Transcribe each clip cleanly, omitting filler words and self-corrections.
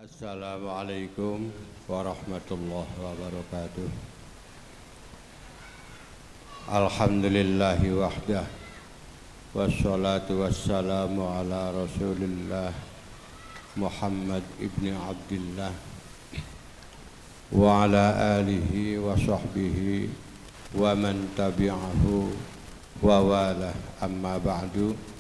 Assalamualaikum warahmatullahi wabarakatuh. Alhamdulillahi wahdah, wassalatu wassalamu ala rasulillah Muhammad ibni Abdillah wa ala alihi wa sahbihi wa man tabi'ahu wa wala, amma ba'du.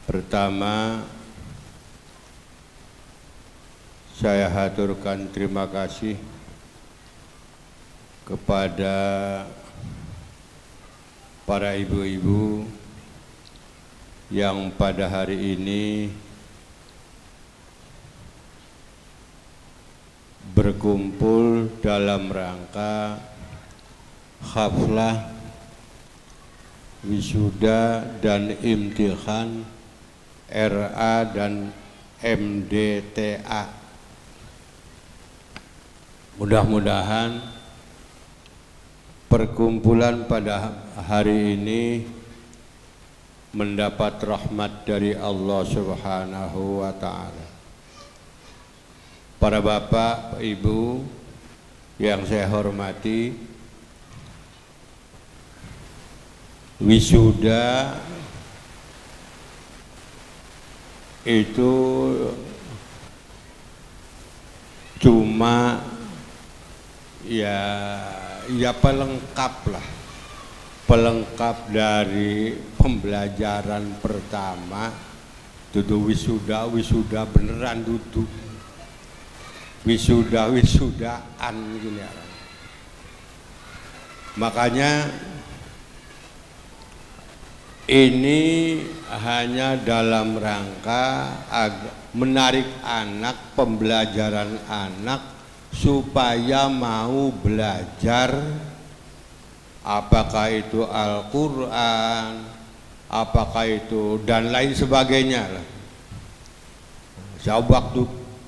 Pertama, saya haturkan terima kasih kepada para ibu-ibu yang pada hari ini berkumpul dalam rangka haflah wisuda dan imtihan RA dan MDTA. Mudah-mudahan perkumpulan pada hari ini mendapat rahmat dari Allah Subhanahu wa ta'ala. Para bapak, ibu yang saya hormati, wisuda itu cuma ya pelengkap lah, pelengkap dari pembelajaran pertama. Dudu wisuda beneran, dudu wisudaan gini ya. Makanya ini hanya dalam rangka menarik anak, pembelajaran anak supaya mau belajar, apakah itu Al-Quran, apakah itu dan lain sebagainya lah.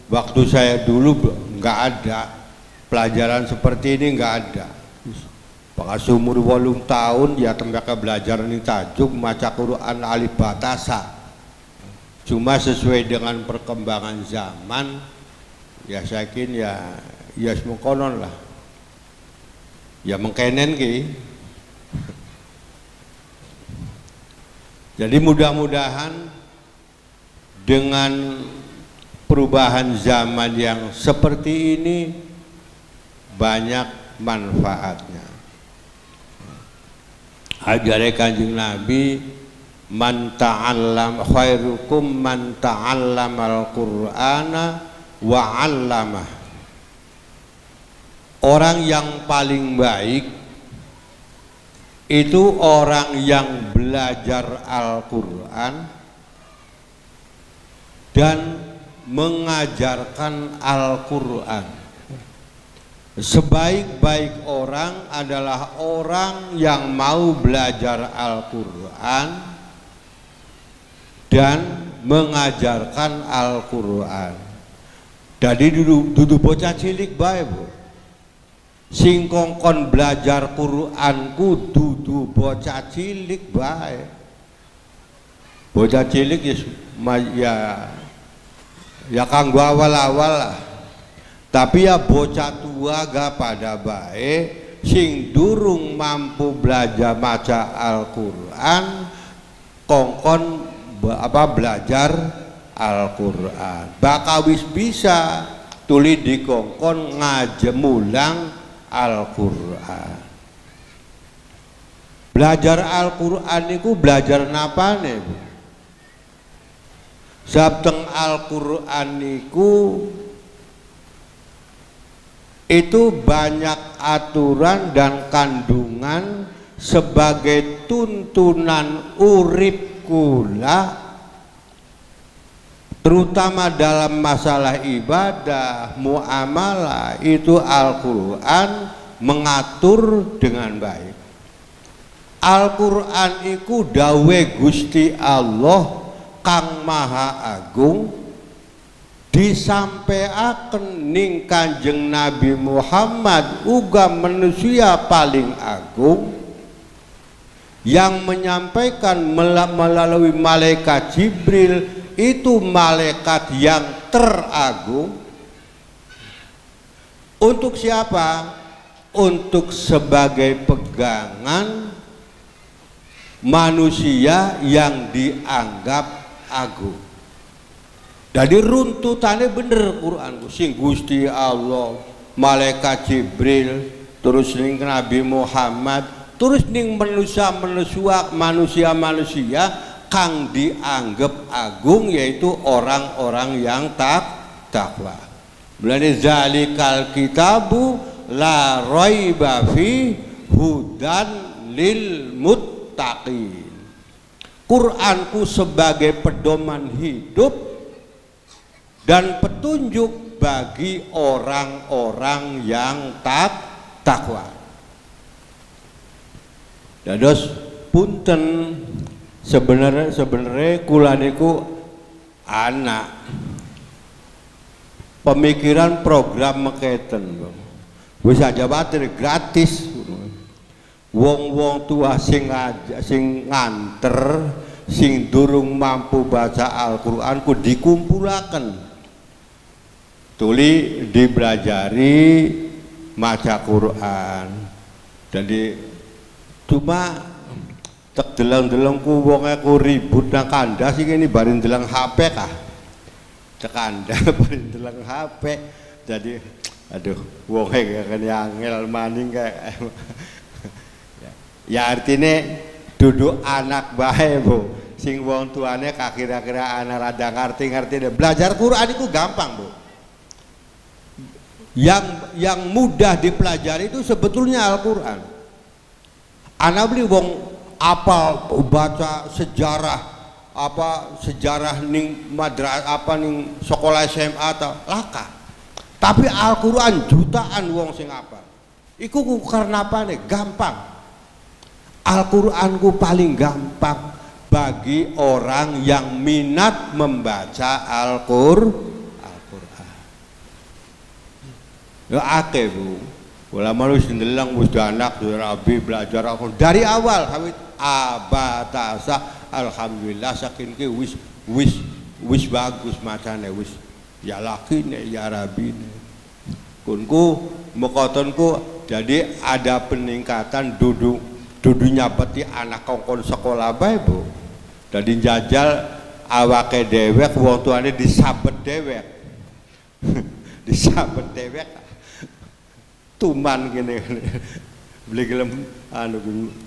Waktu saya dulu nggak ada pelajaran seperti ini, nggak ada. Pas umur 8 tahun ya tembaka belajar ini tajuk maca Quran alif batasa. Cuma sesuai dengan perkembangan zaman ya saya yakin ya semukonon lah. Ya mengkenen ki. Jadi mudah-mudahan dengan perubahan zaman yang seperti ini banyak manfaatnya. Ajaran Kanjeng Nabi, man ta'allam khairukum man ta'allamal Qur'ana wa 'allamah. Orang yang paling baik itu orang yang belajar Al-Qur'an dan mengajarkan Al-Qur'an. Sebaik-baik orang adalah orang yang mau belajar Al-Quran dan mengajarkan Al-Quran. Jadi duduk bocah cilik bae Bu. Sing kongkon belajar Quran ku dudu bocah cilik bae. Bocah cilik ya kanggo awal-awal lah. Tapi ya bocah tua gak pada baik sing durung mampu belajar maca Al-Quran kongkon belajar Al-Quran bakawis bisa tuli di kongkon ngajemulang Al-Quran. Belajar Al-Quran itu belajar napane Bu? Sabteng Al-Quran itu banyak aturan dan kandungan sebagai tuntunan urip kula, terutama dalam masalah ibadah, muamalah. Itu Al-Quran mengatur dengan baik. Al-Quran itu dawe Gusti Allah Kang Maha Agung disampaikan ning Kanjeng Nabi Muhammad uga manusia paling agung Yang menyampaikan melalui malaikat Jibril itu malaikat yang teragung. Untuk siapa? Untuk sebagai pegangan manusia yang dianggap agung. Jadi runtutannya bener Quran, sing Gusti Allah, malaikat Jibril, terus ning Nabi Muhammad, terus ning manusia kang dianggap agung, yaitu orang-orang yang takwa. Mulane zalikal kitabu la raiba fi hudan lil muttaqin. Quranku sebagai pedoman hidup dan petunjuk bagi orang-orang yang takwa. Dados punten sebenarnya kula niku anak pemikiran program meketen, wis aja batir gratis. Wong-wong tua sing nganter, sing durung mampu baca Al-Qur'an ku dikumpulaken. Tuli dibelajari maca Quran. Jadi cuma tek deleng-deleng ku wong ku ribut nang kandas iki ini bareng deleng HP kah. Cek kandas bareng deleng HP. Jadi aduh wong kene angel maning kayak ya artinya duduk anak bae Bu. Sing wong tuane kira-kira anak rada ngerti-ngerti belajar Quran itu gampang Bu. Yang mudah dipelajari itu sebetulnya Al-Quran. Anak beli wong apa baca sejarah ning madrasah ning sekolah SMA atau laka. Tapi Al-Quran jutaan wong sing apa. Iku karena apa nih? Gampang. Al-Quranku paling gampang bagi orang yang minat membaca Al-Quran. Ya akeh Bu. Ulama wis ndeleng wis anak rabi belajar Al-Qur'an dari awal kawit abatasa alhamdulillah saking ki wis bagus macane wis ya lakine ya rabine. Kunku mekotonku jadi ada peningkatan dudunya peti anak kongkon sekolah bae Bu. Jadi jajal awake dewek wong tuane disabet dewek. Disabet dewek tuman gini beli gelem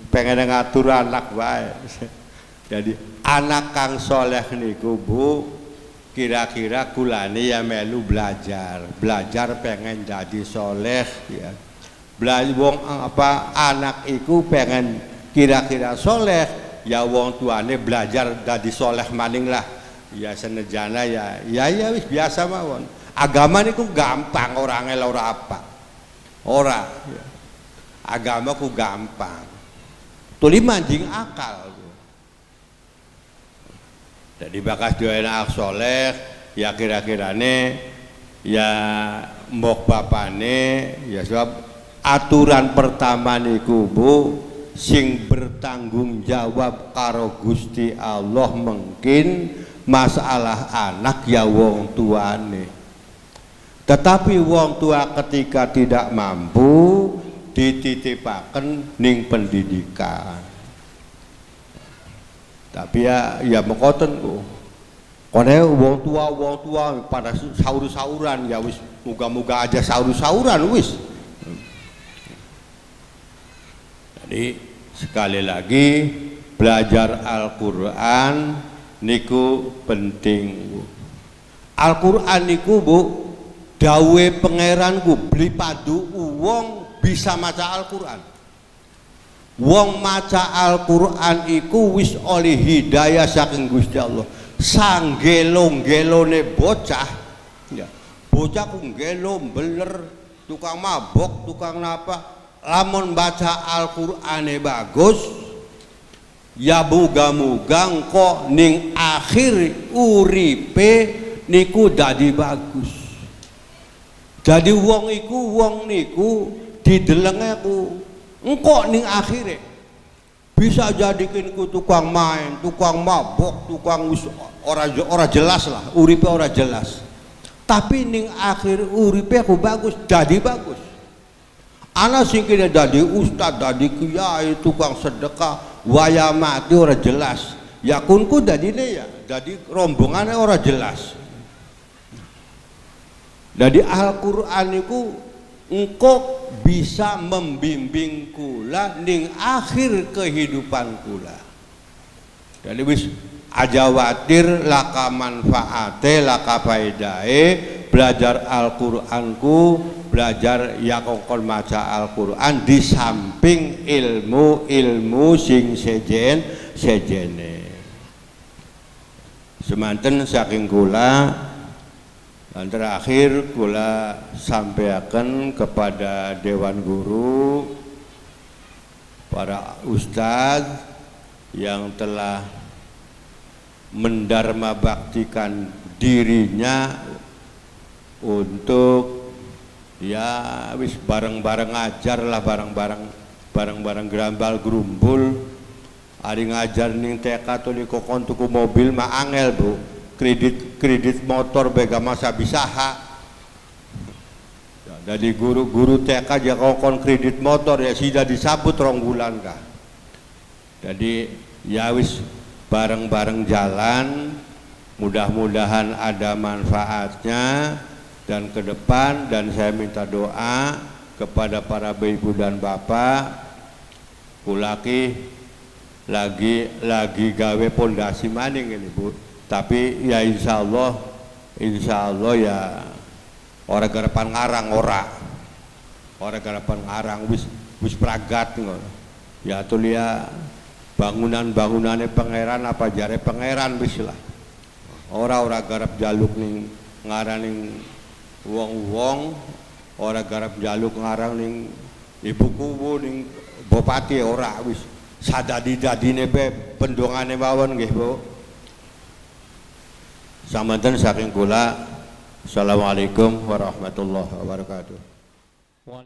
pengen ngatur anak bae. Jadi anak kang soleh niku Bu kira-kira kulane ya melu belajar pengen jadi soleh ya. Belajar wong apa anak iku pengen kira-kira soleh ya wong tuane belajar jadi soleh maning lah ya senejana ya wis biasa mawon. Agama niku gampang orangnya ora apa. Ora ya. Agama ku gampang tuli mancing akal. Jadi bakas doa anak soleh ya kira-kirane ya mbok bapane ya sebab aturan pertama niku Bu sing bertanggung jawab karo Gusti Allah mungkin masalah anak ya wong tuane. Tetapi wong tua ketika tidak mampu dititipaken ning pendidikan. Tapi ya mekoten Bu. Kone wong tua pada sahur-sahuran ya wis muga-muga aja sahur-sahuran wis. Jadi sekali lagi belajar Al-Qur'an niku penting Bu. Al-Qur'an niku Bu dawe pangeranku beli padu wong bisa maca Al-Qur'an. Wong maca Al-Qur'an iku wis oleh hidayah saking Gusti Allah. Sanggelo-gelone bocah ya. Bocah ku gelo beler, tukang mabok, tukang napa. Lamun baca Al-Qur'ane bagus ya muga-muga engko ning akhir uripe niku dadi bagus. Jadi wong niku didelenge ku engko ning akhire bisa jadikan ku tukang main, tukang mabok, tukang ora jelas lah, uripe ora jelas. Tapi ning akhir uripe aku bagus, jadi bagus. Ana sing kene dadi ustad, dadi kiai, tukang sedekah, waya mati ora jelas. Yakunku dadine ya, jadi rombongannya ora jelas. Dari Al-Quran itu engkau bisa membimbing kula ning akhir kehidupan kula. Jadi wis aja watir laka manfaate laka faidae, belajar Al-Quranku, belajar ya kongkon maca Al-Quran di samping ilmu sing sejene. Semanten saking kula. Dan terakhir kula sampaikan kepada Dewan Guru, para ustadz yang telah mendarma baktikan dirinya untuk ya wis bareng-bareng ngajar lah, bareng-bareng gerambal gerumbul, ari ngajar ning TK tuli kokon tuku mobil mah angel Bu. Kredit motor bega masa bisa ya, dari guru TK aja kokon kredit motor ya sudah disabut 2 bulan kah. Jadi ya wis bareng-bareng jalan, mudah-mudahan ada manfaatnya dan ke depan. Dan saya minta doa kepada para ibu dan bapak, kulaki lagi gawe pondasi maning ini Bu. Tapi ya insya Allah ya orang garapan ngarang orang garapan ngarang wis pragat ya tuh ya bangunannya pangeran apa jare pangeran wis lah orang garap jaluk ning ngarang ning wong orang garap jaluk ngarang ning ibu kubu ning bupati ora wis sadadi-dadine be pendongane mawon nggih Bu. Samanten saking kula. Assalamualaikum warahmatullahi wabarakatuh.